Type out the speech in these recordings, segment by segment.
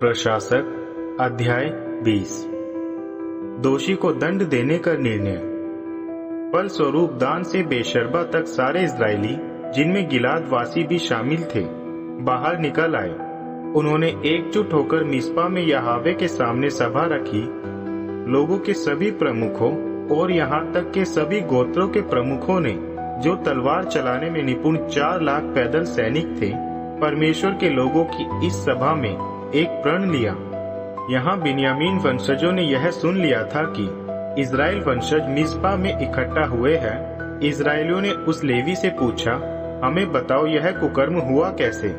प्रशासक अध्याय 20। दोषी को दंड देने का निर्णय। फलस्वरूप दान से बेशर्बा तक सारे इजरायली, जिनमें गिलाद वासी भी शामिल थे, बाहर निकल आए। उन्होंने एकजुट होकर मिस्पा में यहोवा के सामने सभा रखी। लोगों के सभी प्रमुखों और यहाँ तक के सभी गोत्रों के प्रमुखों ने, जो तलवार चलाने में निपुण 4 लाख पैदल सैनिक थे, परमेश्वर के लोगों की इस सभा में एक प्रण लिया। यहाँ बिन्यामीन वंशजों ने यह सुन लिया था कि इजराइल वंशज मिस्पा में इकट्ठा हुए हैं। इजरायलियों ने उस लेवी से पूछा, हमें बताओ यह कुकर्म हुआ कैसे?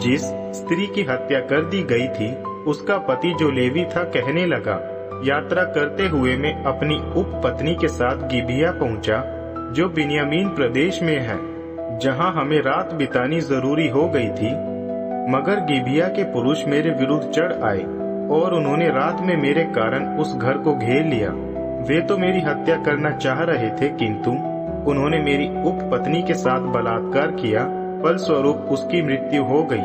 जिस स्त्री की हत्या कर दी गई थी, उसका पति जो लेवी था कहने लगा, यात्रा करते हुए मैं अपनी उपपत्नी के साथ गिबिया पहुंचा, जो बिन्यामीन प्रदेश में है, जहां हमें रात बितानी जरूरी हो गई थी। मगर गिबिया के पुरुष मेरे विरुद्ध चढ़ आए और उन्होंने रात में मेरे कारण उस घर को घेर लिया। वे तो मेरी हत्या करना चाह रहे थे, किंतु उन्होंने मेरी उपपत्नी के साथ बलात्कार किया। फलस्वरूप उसकी मृत्यु हो गई।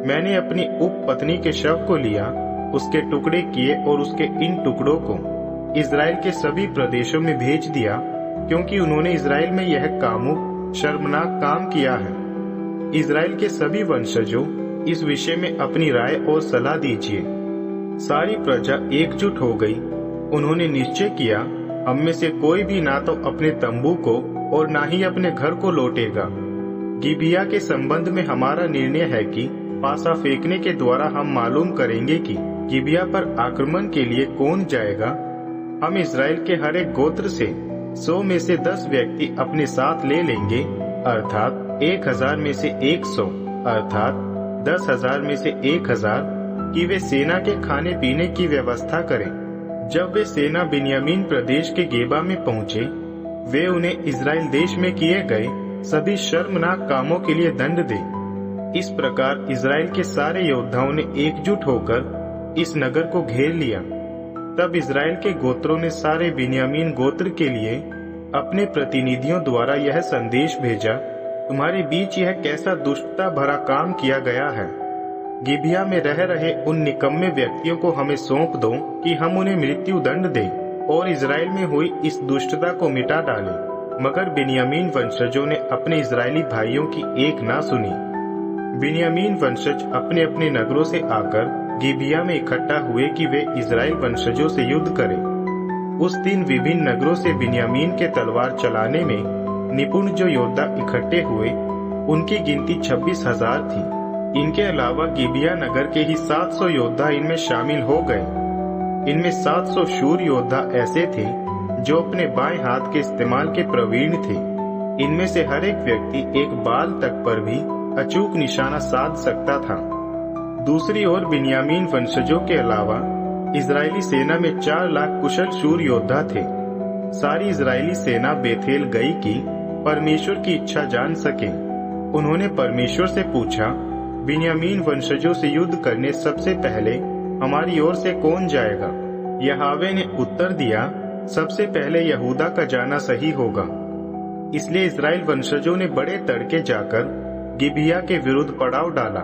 मैंने अपनी उपपत्नी के शव को लिया, उसके टुकड़े किए और उसके इन टुकड़ों को इजराइल के सभी प्रदेशों में भेज दिया, क्योंकि उन्होंने इजराइल में यह कामुक शर्मनाक काम किया है। इजराइल के सभी वंशजों, इस विषय में अपनी राय और सलाह दीजिए। सारी प्रजा एकजुट हो गई। उन्होंने निश्चय किया, हम में से कोई भी ना तो अपने तंबू को और ना ही अपने घर को लौटेगा। गिबिया के संबंध में हमारा निर्णय है कि पासा फेंकने के द्वारा हम मालूम करेंगे कि गिबिया पर आक्रमण के लिए कौन जाएगा। हम इजराइल के हर एक गोत्र से 100 में से 10 व्यक्ति अपने साथ ले लेंगे, अर्थात 1000 में से 100, अर्थात 10,000 में से 1000, कि वे सेना के खाने पीने की व्यवस्था करें। जब वे सेना बिन्यामीन प्रदेश के गेबा में पहुंचे, वे उन्हें इजराइल देश में किए गए सभी शर्मनाक कामों के लिए दंड दें। इस प्रकार इजराइल के सारे योद्धाओं ने एकजुट होकर इस नगर को घेर लिया। तब इजराइल के गोत्रों ने सारे बिन्यामीन गोत्र के लिए अपने प्रतिनिधियों द्वारा यह संदेश भेजा, तुम्हारे बीच यह कैसा दुष्टता भरा काम किया गया है। गिबिया में रह रहे उन निकम्मे व्यक्तियों को हमें सौंप दो कि हम उन्हें मृत्यु दंड दें और इजराइल में हुई इस दुष्टता को मिटा डालें। मगर बिन्यामीन वंशजों ने अपने इजरायली भाइयों की एक ना सुनी। बिन्यामीन वंशज अपने अपने नगरों से आकर गिबिया में इकट्ठा हुए कि वे इजराइल वंशजों से युद्ध करें। उस दिन विभिन्न नगरों से बिन्यामीन के तलवार चलाने में निपुण जो योद्धा इकट्ठे हुए, उनकी गिनती 26,000 थी। इनके अलावा गिबिया नगर के ही 700 योद्धा इनमें शामिल हो गए। इनमें 700 शूर योद्धा ऐसे थे जो अपने बाएं हाथ के इस्तेमाल के प्रवीण थे। इनमें से हर एक व्यक्ति एक बाल तक पर भी अचूक निशाना साध सकता था। दूसरी ओर बिन्यामीन वंशजों के अलावा इजरायली सेना में 4 लाख कुशल शूर योद्धा थे। सारी इजरायली सेना बेथेल गई कि परमेश्वर की इच्छा जान सके। उन्होंने परमेश्वर से पूछा, बिन्यामीन वंशजों से युद्ध करने सबसे पहले हमारी ओर से कौन जाएगा? यहोवा ने उत्तर दिया, सबसे पहले यहूदा का जाना सही होगा। इसलिए इजराइल वंशजों ने बड़े तड़के जाकर गिबिया के विरुद्ध पड़ाव डाला।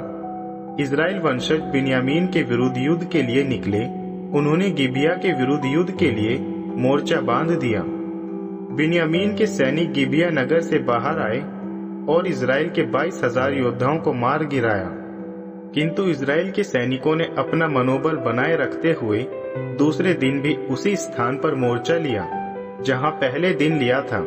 इजराइल वंशज बिन्यामीन के विरुद्ध युद्ध के लिए निकले। उन्होंने गिबिया के विरुद्ध युद्ध के लिए मोर्चा बांध दिया। बिन्यामीन के सैनिक गिबिया नगर से बाहर आए और इजराइल के 22,000 योद्धाओं को मार गिराया। किंतु इजराइल के सैनिकों ने अपना मनोबल बनाए रखते हुए दूसरे दिन भी उसी स्थान पर मोर्चा लिया जहां पहले दिन लिया था।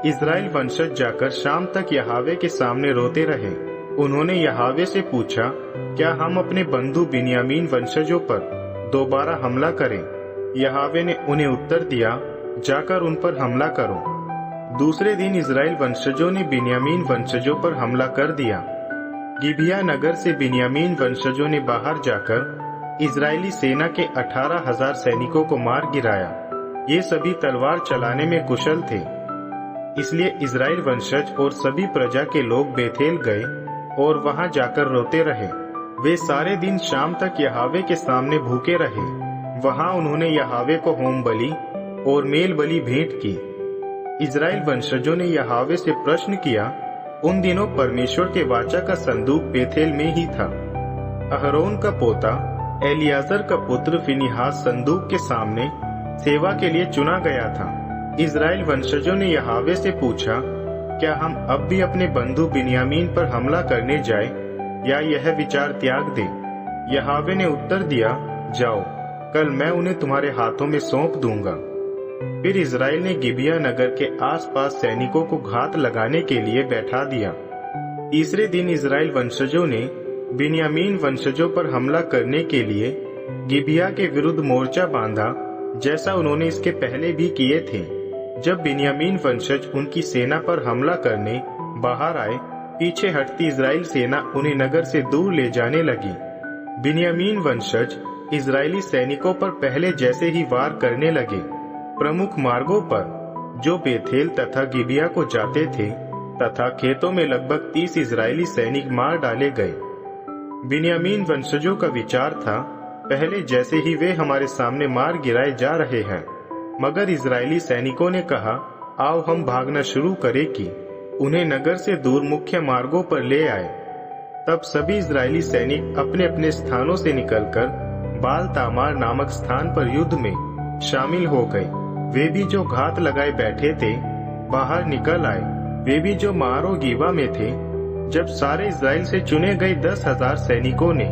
इजराइल वंशज जाकर शाम तक यहोवा के सामने रोते रहे। उन्होंने यहोवा से पूछा, क्या हम अपने बंधु बिन्यामीन वंशजों पर दोबारा हमला करें? यहोवा ने उन्हें उत्तर दिया, जाकर उन पर हमला करो। दूसरे दिन इजराइल वंशजों ने बिन्यामीन वंशजों पर हमला कर दिया। गिबिया नगर से बिन्यामीन वंशजों ने बाहर जाकर इजरायली सेना के 18,000 सैनिकों को मार गिराया। ये सभी तलवार चलाने में कुशल थे। इसलिए इजराइल वंशज और सभी प्रजा के लोग बेथेल गए और वहां जाकर रोते रहे। वे सारे दिन शाम तक यहोवा के सामने भूखे रहे। वहां उन्होंने यहोवा को होम बलि और मेल बलि भेंट की। इजराइल वंशजों ने यहोवा से प्रश्न किया, उन दिनों परमेश्वर के वाचा का संदूक बेथेल में ही था। अहरोन का पोता एलियाजर का पुत्र फिनिहास संदूक के सामने सेवा के लिए चुना गया था। इजराइल वंशजों ने यहोवा से पूछा, क्या हम अब भी अपने बंधु बिन्यामीन पर हमला करने जाए या यह विचार त्याग दें? यहोवा ने उत्तर दिया, जाओ, कल मैं उन्हें तुम्हारे हाथों में सौंप दूंगा। फिर इजराइल ने गिबिया नगर के आसपास सैनिकों को घात लगाने के लिए बैठा दिया। तीसरे दिन इजराइल वंशजों ने बिन्यामीन वंशजों पर हमला करने के लिए गिबिया के विरुद्ध मोर्चा बांधा, जैसा उन्होंने इसके पहले भी किए थे। जब बिन्यामीन वंशज उनकी सेना पर हमला करने बाहर आए, पीछे हटती इजराइल सेना उन्हें नगर से दूर ले जाने लगी। बिन्यामीन वंशज इजरायली सैनिकों पर पहले जैसे ही वार करने लगे। प्रमुख मार्गों पर जो बेथेल तथा गिबिया को जाते थे तथा खेतों में लगभग 30 इजरायली सैनिक मार डाले गए। बिन्यामीन वंशजों का विचार था, पहले जैसे ही वे हमारे सामने मार गिराए जा रहे हैं। मगर इजरायली सैनिकों ने कहा, आओ हम भागना शुरू करें कि उन्हें नगर से दूर मुख्य मार्गों पर ले आए। तब सभी इजरायली सैनिक अपने अपने स्थानों से निकलकर बाल तामार नामक स्थान पर युद्ध में शामिल हो गए। वे भी जो घात लगाए बैठे थे बाहर निकल आए, वे भी जो मारो गीवा में थे। जब सारे इजराइल से चुने गए 10,000 सैनिकों ने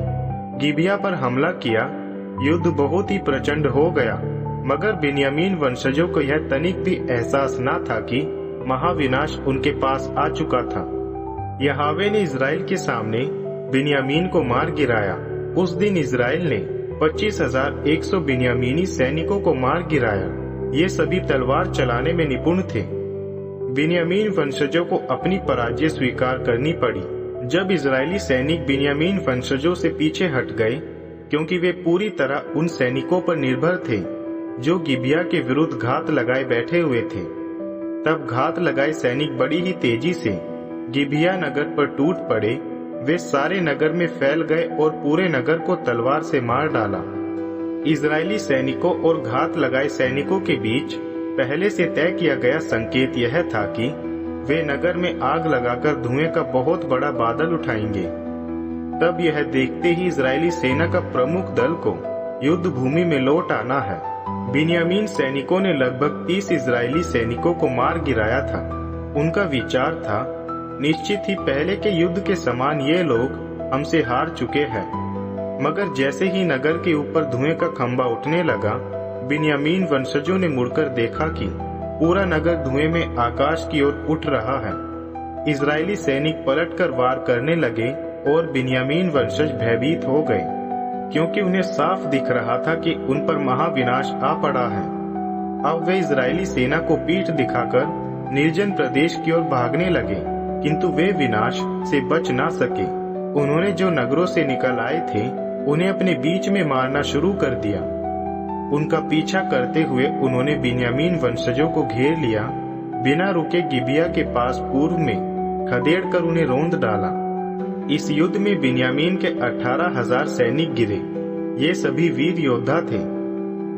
गिबिया पर हमला किया, युद्ध बहुत ही प्रचंड हो गया। मगर बिन्यामीन वंशजों को यह तनिक भी एहसास न था कि महाविनाश उनके पास आ चुका था। यहोवा ने इजराइल के सामने बिन्यामीन को मार गिराया। उस दिन इजराइल ने 25,100 बिन्यामीनी सैनिकों को मार गिराया। ये सभी तलवार चलाने में निपुण थे। बिन्यामीन वंशजों को अपनी पराजय स्वीकार करनी पड़ी। जब इजरायली सैनिक बिन्यामीन वंशजों से पीछे हट गए, क्योंकि वे पूरी तरह उन सैनिकों पर निर्भर थे जो गिबिया के विरुद्ध घात लगाए बैठे हुए थे, तब घात लगाए सैनिक बड़ी ही तेजी से गिबिया नगर पर टूट पड़े। वे सारे नगर में फैल गए और पूरे नगर को तलवार से मार डाला। इजरायली सैनिकों और घात लगाए सैनिकों के बीच पहले से तय किया गया संकेत यह था कि वे नगर में आग लगाकर धुएं का बहुत बड़ा बादल उठाएंगे। तब यह देखते ही इजरायली सेना का प्रमुख दल को युद्ध भूमि में लौट आना है। बिन्यामीन सैनिकों ने लगभग 30 इजरायली सैनिकों को मार गिराया था। उनका विचार था, निश्चित ही पहले के युद्ध के समान ये लोग हमसे हार चुके हैं। मगर जैसे ही नगर के ऊपर धुएं का खंभा उठने लगा, बिन्यामीन वंशजों ने मुड़कर देखा कि पूरा नगर धुएं में आकाश की ओर उठ रहा है। इजरायली सैनिक पलटकर वार करने लगे और बिन्यामीन वंशज भयभीत हो गए, क्योंकि उन्हें साफ दिख रहा था कि उन पर महाविनाश आ पड़ा है। अब वे इजरायली सेना को पीठ दिखाकर निर्जन प्रदेश की ओर भागने लगे, किंतु वे विनाश से बच ना सके। उन्होंने जो नगरों से निकल आए थे उन्हें अपने बीच में मारना शुरू कर दिया। उनका पीछा करते हुए उन्होंने बिन्यामीन वंशजों को घेर लिया। बिना रुके गिबिया के पास पूर्व में खदेड़कर उन्हें रौंद डाला। इस युद्ध में बिन्यामीन के 18,000 सैनिक गिरे। ये सभी वीर योद्धा थे।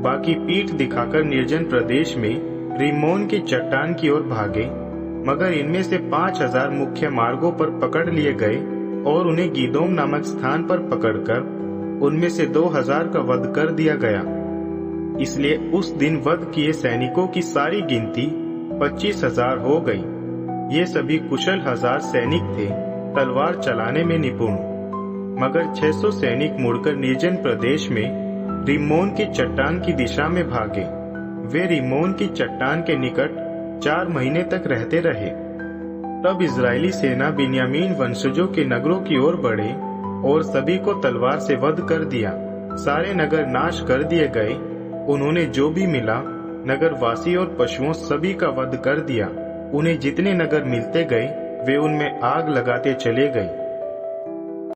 बाकी पीठ दिखाकर निर्जन प्रदेश में रिम्मोन की चट्टान की ओर भागे। मगर इनमें से 5,000 मुख्य मार्गों पर पकड़ लिए गए और उन्हें गीदोम नामक स्थान पर पकड़कर उनमें से 2,000 का वध कर दिया गया। इसलिए उस दिन वध किए सैनिकों की सारी गिनती 25,000 हो गई। ये सभी कुशल 1,000 सैनिक थे, तलवार चलाने में निपुण। मगर 600 सैनिक मुड़कर निर्जन प्रदेश में रिम्मोन की चट्टान की दिशा में भागे। वे रिम्मोन की चट्टान के निकट 4 महीने तक रहते रहे। तब इजरायली सेना बिन्यामीन वंशजों के नगरों की ओर बढ़े और सभी को तलवार से वध कर दिया। सारे नगर नाश कर दिए गए। उन्होंने जो भी मिला, नगरवासी और पशुओं सभी का वध कर दिया। उन्हें जितने नगर मिलते गए वे उनमें आग लगाते चले गए।